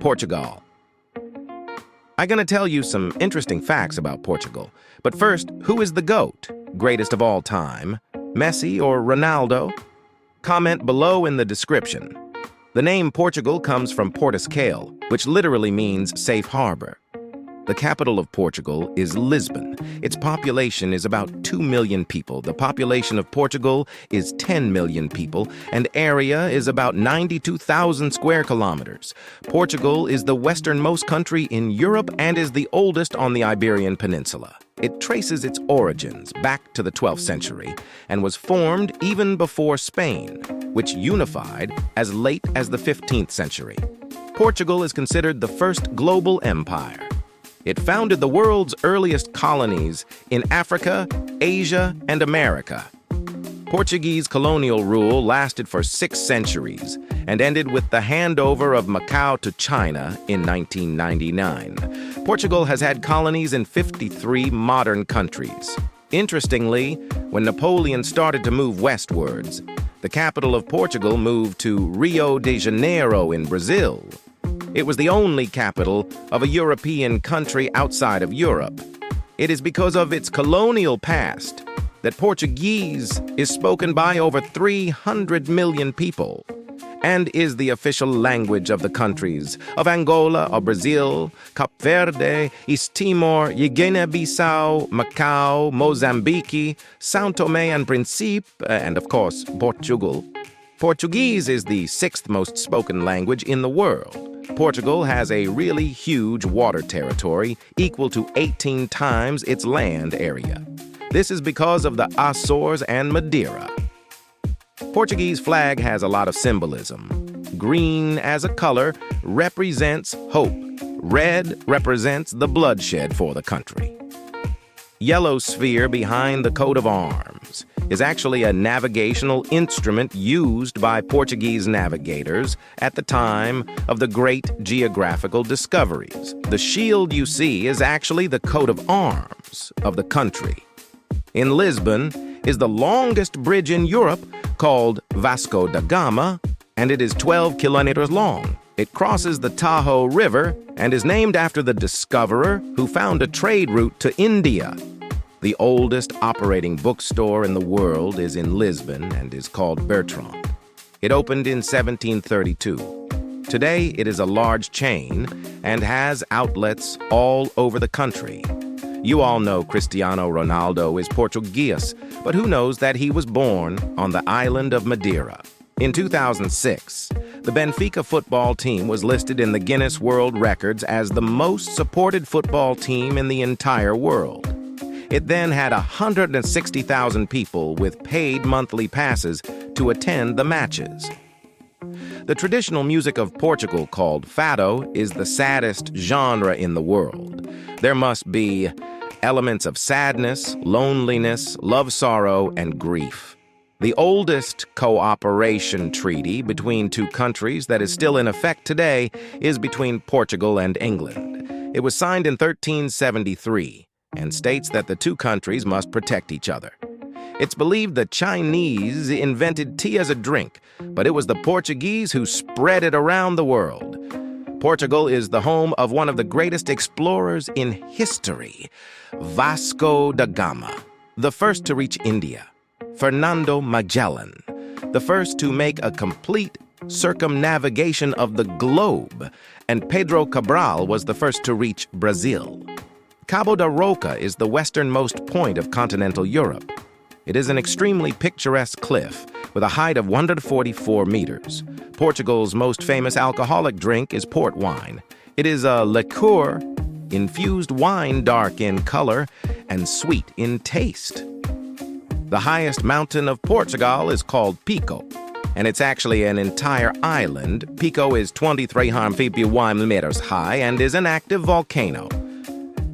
Portugal. I'm gonna tell you some interesting facts about Portugal. But first, who is the GOAT? Greatest of all time? Messi or Ronaldo? Comment below in the description. The name Portugal comes from Portugal, which literally means safe harbor. The capital of Portugal is Lisbon. Its population is about 2 million people. The population of Portugal is 10 million people, and area is about 92,000 square kilometers. Portugal is the westernmost country in Europe and is the oldest on the Iberian Peninsula. It traces its origins back to the 12th century and was formed even before Spain, which unified as late as the 15th century. Portugal is considered the first global empire. It founded the world's earliest colonies in Africa, Asia, and America. Portuguese colonial rule lasted for 6 centuries and ended with the handover of Macau to China in 1999. Portugal has had colonies in 53 modern countries. Interestingly, when Napoleon started to move westwards, the capital of Portugal moved to Rio de Janeiro in Brazil. It was the only capital of a European country outside of Europe. It is because of its colonial past that Portuguese is spoken by over 300 million people and is the official language of the countries of Angola or Brazil, Cape Verde, East Timor, Guinea-Bissau, Macau, Mozambique, São Tomé and Príncipe, and of course, Portugal. Portuguese is the 6th most spoken language in the world. Portugal has a really huge water territory equal to 18 times its land area. This is because of the Açores and Madeira. Portuguese flag has a lot of symbolism. Green as a color represents hope. Red represents the bloodshed for the country. Yellow sphere behind the coat of arms is actually a navigational instrument used by Portuguese navigators at the time of the great geographical discoveries. The shield you see is actually the coat of arms of the country. In Lisbon is the longest bridge in Europe, called Vasco da Gama, and it is 12 kilometers long. It crosses the Tahoe River and is named after the discoverer who found a trade route to India. The oldest operating bookstore in the world is in Lisbon and is called Bertrand. It opened in 1732. Today, it is a large chain and has outlets all over the country. You all know Cristiano Ronaldo is Portuguese, but who knows that he was born on the island of Madeira? In 2006, the Benfica football team was listed in the Guinness World Records as the most supported football team in the entire world. It then had 160,000 people with paid monthly passes to attend the matches. The traditional music of Portugal, called fado, is the saddest genre in the world. There must be elements of sadness, loneliness, love, sorrow, and grief. The oldest cooperation treaty between two countries that is still in effect today is between Portugal and England. It was signed in 1373 and states that the two countries must protect each other. It's believed the Chinese invented tea as a drink, but it was the Portuguese who spread it around the world. Portugal is the home of one of the greatest explorers in history, Vasco da Gama, the first to reach India, Fernando Magellan, the first to make a complete circumnavigation of the globe, and Pedro Cabral was the first to reach Brazil. Cabo da Roca is the westernmost point of continental Europe. It is an extremely picturesque cliff with a height of 144 meters. Portugal's most famous alcoholic drink is port wine. It is a liqueur, infused wine, dark in color and sweet in taste. The highest mountain of Portugal is called Pico, and it's actually an entire island. Pico is 2,351 meters high and is an active volcano.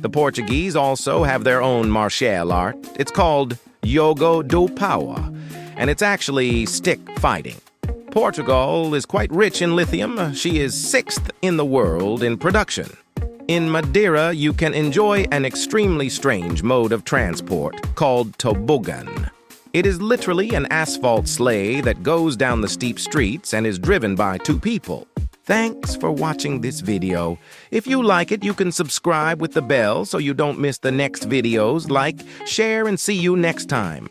The Portuguese also have their own martial art. It's called Jogo do Pau, and it's actually stick fighting. Portugal is quite rich in lithium. She is 6th in the world in production. In Madeira, you can enjoy an extremely strange mode of transport called toboggan. It is literally an asphalt sleigh that goes down the steep streets and is driven by 2 people. Thanks for watching this video. If you like it, you can subscribe with the bell so you don't miss the next videos. Like, share, and see you next time.